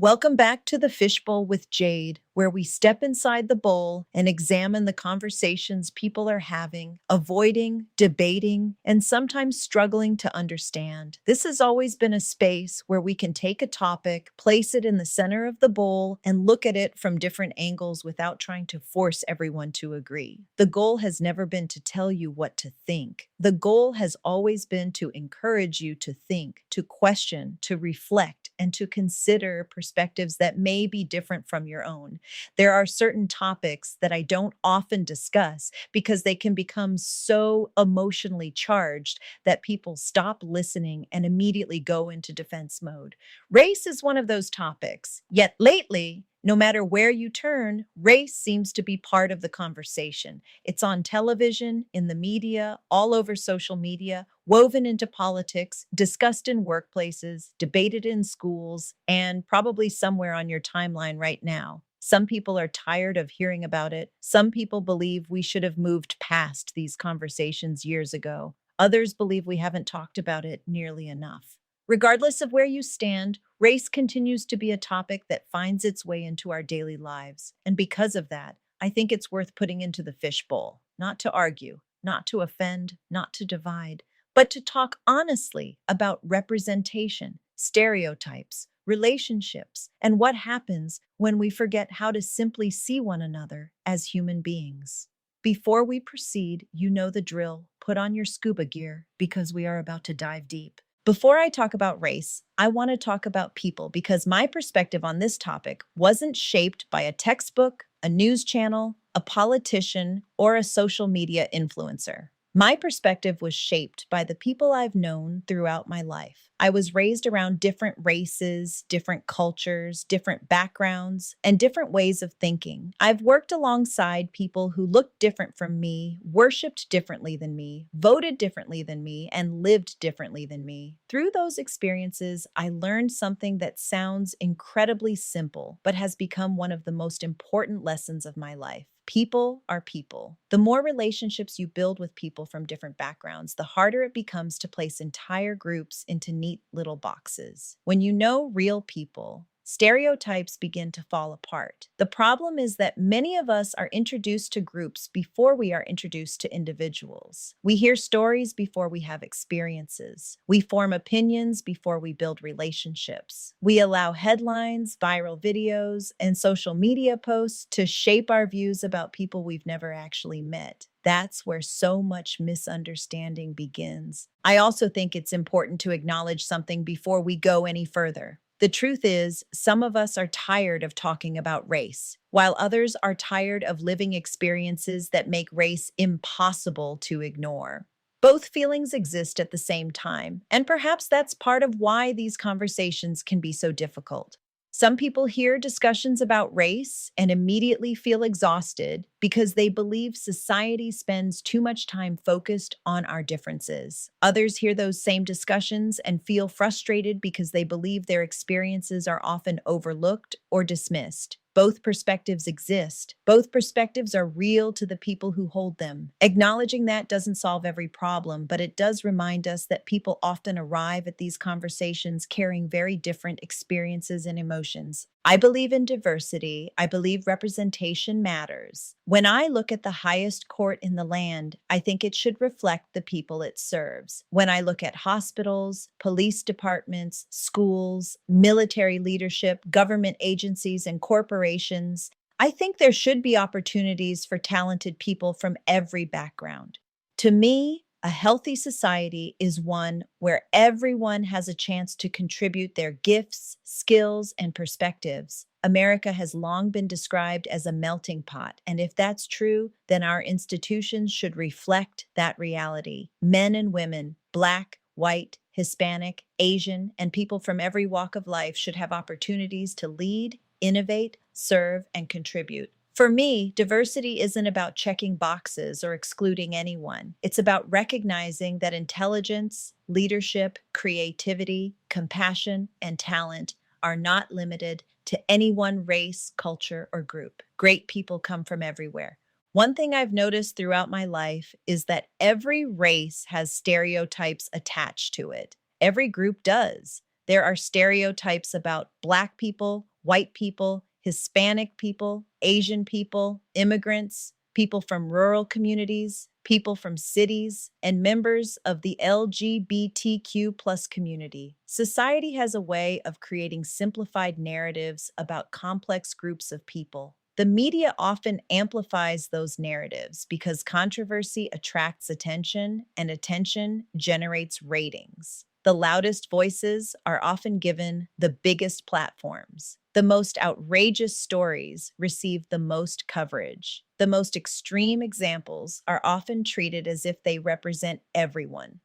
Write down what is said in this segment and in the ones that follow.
Welcome back to the Fishbowl with Jade, where we step inside the bowl and examine the conversations people are having, avoiding, debating, and sometimes struggling to understand. This has always been a space where we can take a topic, place it in the center of the bowl, and look at it from different angles without trying to force everyone to agree. The goal has never been to tell you what to think. The goal has always been to encourage you to think, to question, to reflect, and to consider perspectives that may be different from your own. There are certain topics that I don't often discuss because they can become so emotionally charged that people stop listening and immediately go into defense mode. Race is one of those topics, yet lately, no matter where you turn, race seems to be part of the conversation. It's on television, in the media, all over social media, woven into politics, discussed in workplaces, debated in schools, and probably somewhere on your timeline right now. Some people are tired of hearing about it. Some people believe we should have moved past these conversations years ago. Others believe we haven't talked about it nearly enough. Regardless of where you stand, race continues to be a topic that finds its way into our daily lives. And because of that, I think it's worth putting into the fishbowl, not to argue, not to offend, not to divide, but to talk honestly about representation, stereotypes, relationships, and what happens when we forget how to simply see one another as human beings. Before we proceed, you know the drill. Put on your scuba gear because we are about to dive deep. Before I talk about race, I want to talk about people because my perspective on this topic wasn't shaped by a textbook, a news channel, a politician, or a social media influencer. My perspective was shaped by the people I've known throughout my life. I was raised around different races, different cultures, different backgrounds, and different ways of thinking. I've worked alongside people who looked different from me, worshiped differently than me, voted differently than me, and lived differently than me. Through those experiences, I learned something that sounds incredibly simple, but has become one of the most important lessons of my life. People are people. The more relationships you build with people from different backgrounds, the harder it becomes to place entire groups into neat little boxes. When you know real people, stereotypes begin to fall apart. The problem is that many of us are introduced to groups before we are introduced to individuals. We hear stories before we have experiences. We form opinions before we build relationships. We allow headlines, viral videos, and social media posts to shape our views about people we've never actually met. That's where so much misunderstanding begins. I also think it's important to acknowledge something before we go any further. The truth is, some of us are tired of talking about race, while others are tired of living experiences that make race impossible to ignore. Both feelings exist at the same time, and perhaps that's part of why these conversations can be so difficult. Some people hear discussions about race and immediately feel exhausted because they believe society spends too much time focused on our differences. Others hear those same discussions and feel frustrated because they believe their experiences are often overlooked or dismissed. Both perspectives exist. Both perspectives are real to the people who hold them. Acknowledging that doesn't solve every problem, but it does remind us that people often arrive at these conversations carrying very different experiences and emotions. I believe in diversity. I believe representation matters. When I look at the highest court in the land, I think it should reflect the people it serves. When I look at hospitals, police departments, schools, military leadership, government agencies, and corporations, I think there should be opportunities for talented people from every background. To me, a healthy society is one where everyone has a chance to contribute their gifts, skills, and perspectives. America has long been described as a melting pot, and if that's true, then our institutions should reflect that reality. Men and women, Black, white, Hispanic, Asian, and people from every walk of life should have opportunities to lead, innovate, serve, and contribute. For me, diversity isn't about checking boxes or excluding anyone. It's about recognizing that intelligence, leadership, creativity, compassion, and talent are not limited to any one race, culture, or group. Great people come from everywhere. One thing I've noticed throughout my life is that every race has stereotypes attached to it. Every group does. There are stereotypes about Black people, white people, Hispanic people, Asian people, immigrants, people from rural communities, people from cities, and members of the LGBTQ plus community. Society has a way of creating simplified narratives about complex groups of people. The media often amplifies those narratives because controversy attracts attention and attention generates ratings. The loudest voices are often given the biggest platforms. The most outrageous stories receive the most coverage. The most extreme examples are often treated as if they represent everyone.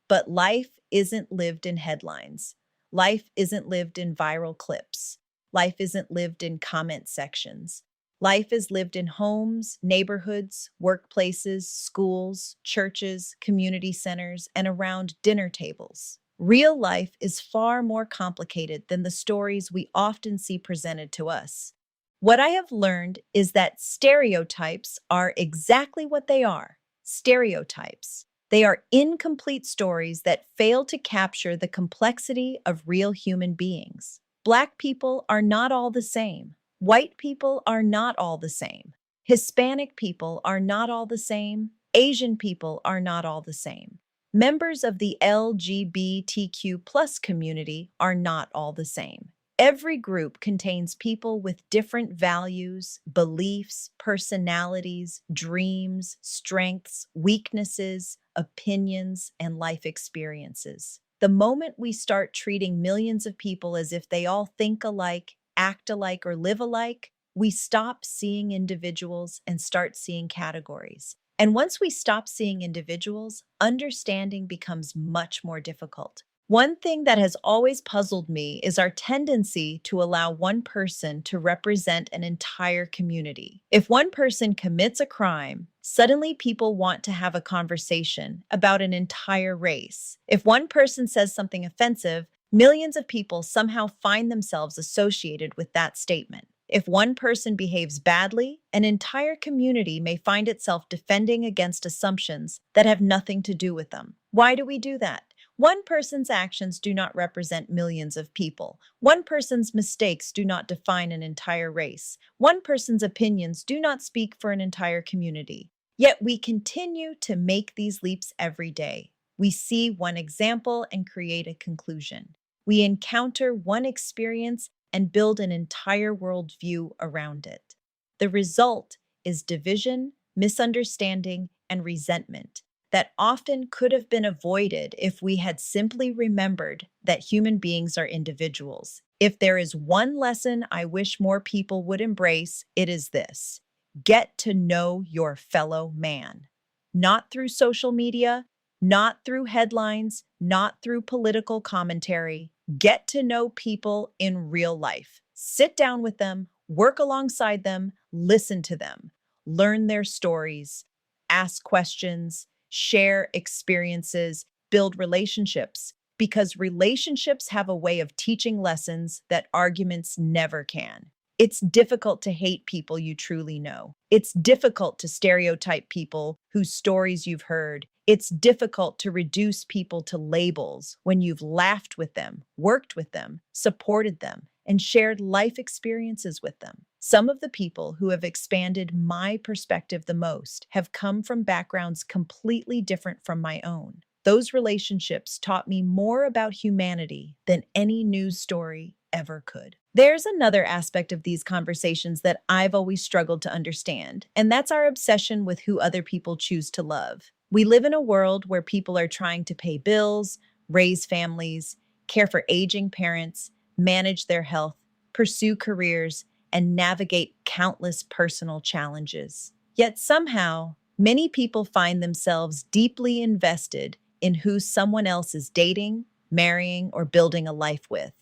But life isn't lived in headlines. Life isn't lived in viral clips. Life isn't lived in comment sections. Life is lived in homes, neighborhoods, workplaces, schools, churches, community centers, and around dinner tables. Real life is far more complicated than the stories we often see presented to us. What I have learned is that stereotypes are exactly what they are: stereotypes. They are incomplete stories that fail to capture the complexity of real human beings. Black people are not all the same. White people are not all the same. Hispanic people are not all the same. Asian people are not all the same. Members of the LGBTQ plus community are not all the same. Every group contains people with different values, beliefs, personalities, dreams, strengths, weaknesses, opinions, and life experiences. The moment we start treating millions of people as if they all think alike, act alike, or live alike, we stop seeing individuals and start seeing categories. And once we stop seeing individuals, understanding becomes much more difficult. One thing that has always puzzled me is our tendency to allow one person to represent an entire community. If one person commits a crime, suddenly people want to have a conversation about an entire race. If one person says something offensive, millions of people somehow find themselves associated with that statement. If one person behaves badly, an entire community may find itself defending against assumptions that have nothing to do with them. Why do we do that? One person's actions do not represent millions of people. One person's mistakes do not define an entire race. One person's opinions do not speak for an entire community. Yet we continue to make these leaps every day. We see one example and create a conclusion. We encounter one experience and build an entire worldview around it. The result is division, misunderstanding, and resentment that often could have been avoided if we had simply remembered that human beings are individuals. If there is one lesson I wish more people would embrace, it is this: get to know your fellow man. Not through social media, not through headlines, not through political commentary. Get to know people in real life. Sit down with them, work alongside them, listen to them, learn their stories, ask questions, share experiences, build relationships, because relationships have a way of teaching lessons that arguments never can. It's difficult to hate people you truly know. It's difficult to stereotype people whose stories you've heard. It's difficult to reduce people to labels when you've laughed with them, worked with them, supported them, and shared life experiences with them. Some of the people who have expanded my perspective the most have come from backgrounds completely different from my own. Those relationships taught me more about humanity than any news story ever could. There's another aspect of these conversations that I've always struggled to understand, and that's our obsession with who other people choose to love. We live in a world where people are trying to pay bills, raise families, care for aging parents, manage their health, pursue careers, and navigate countless personal challenges. Yet somehow, many people find themselves deeply invested in who someone else is dating, marrying, or building a life with.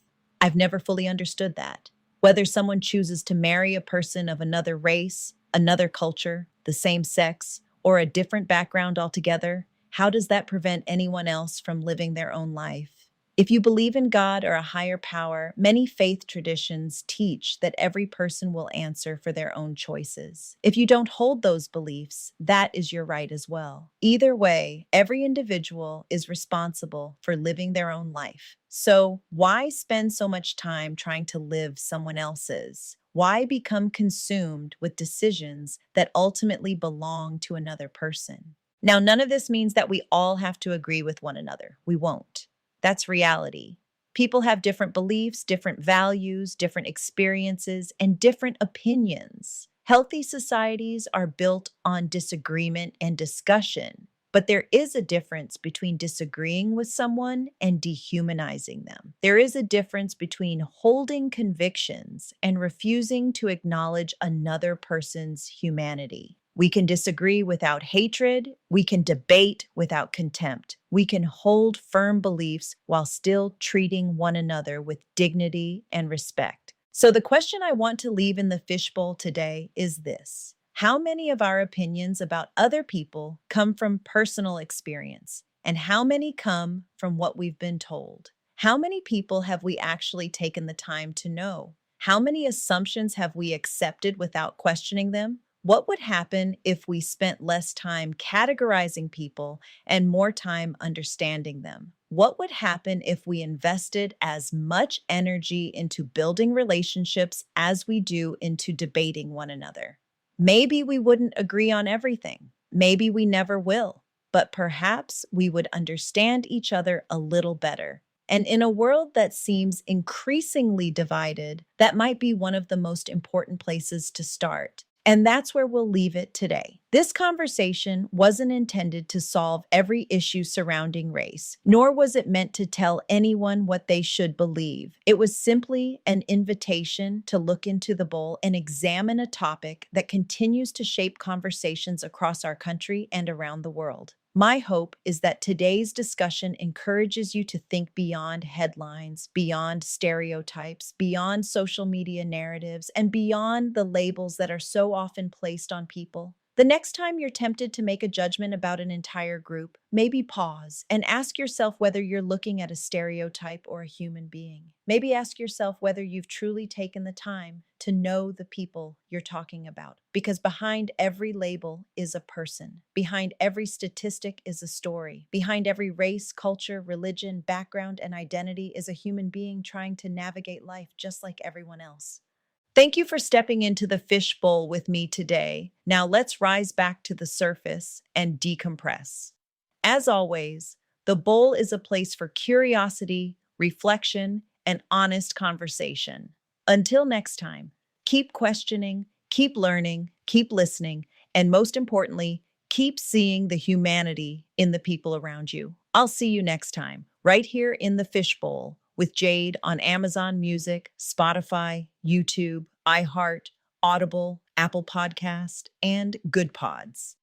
I've never fully understood that. Whether someone chooses to marry a person of another race, another culture, the same sex, or a different background altogether, how does that prevent anyone else from living their own life? If you believe in God or a higher power, many faith traditions teach that every person will answer for their own choices. If you don't hold those beliefs, that is your right as well. Either way, every individual is responsible for living their own life. So, why spend so much time trying to live someone else's? Why become consumed with decisions that ultimately belong to another person? Now, none of this means that we all have to agree with one another. We won't. That's reality. People have different beliefs, different values, different experiences, and different opinions. Healthy societies are built on disagreement and discussion, but there is a difference between disagreeing with someone and dehumanizing them. There is a difference between holding convictions and refusing to acknowledge another person's humanity. We can disagree without hatred. We can debate without contempt. We can hold firm beliefs while still treating one another with dignity and respect. So, the question I want to leave in the fishbowl today is this: how many of our opinions about other people come from personal experience, and how many come from what we've been told? How many people have we actually taken the time to know? How many assumptions have we accepted without questioning them? What would happen if we spent less time categorizing people and more time understanding them? What would happen if we invested as much energy into building relationships as we do into debating one another? Maybe we wouldn't agree on everything. Maybe we never will. But perhaps we would understand each other a little better. And in a world that seems increasingly divided, that might be one of the most important places to start. And that's where we'll leave it today. This conversation wasn't intended to solve every issue surrounding race, nor was it meant to tell anyone what they should believe. It was simply an invitation to look into the bowl and examine a topic that continues to shape conversations across our country and around the world. My hope is that today's discussion encourages you to think beyond headlines, beyond stereotypes, beyond social media narratives, and beyond the labels that are so often placed on people. The next time you're tempted to make a judgment about an entire group, maybe pause and ask yourself whether you're looking at a stereotype or a human being. Maybe ask yourself whether you've truly taken the time to know the people you're talking about. Because behind every label is a person. Behind every statistic is a story. Behind every race, culture, religion, background, and identity is a human being trying to navigate life just like everyone else. Thank you for stepping into the fishbowl with me today. Now let's rise back to the surface and decompress. As always, the bowl is a place for curiosity, reflection, and honest conversation. Until next time, keep questioning, keep learning, keep listening, and most importantly, keep seeing the humanity in the people around you. I'll see you next time, right here in the fishbowl with Jade on Amazon Music, Spotify, YouTube, iHeart, Audible, Apple Podcast, and Good Pods.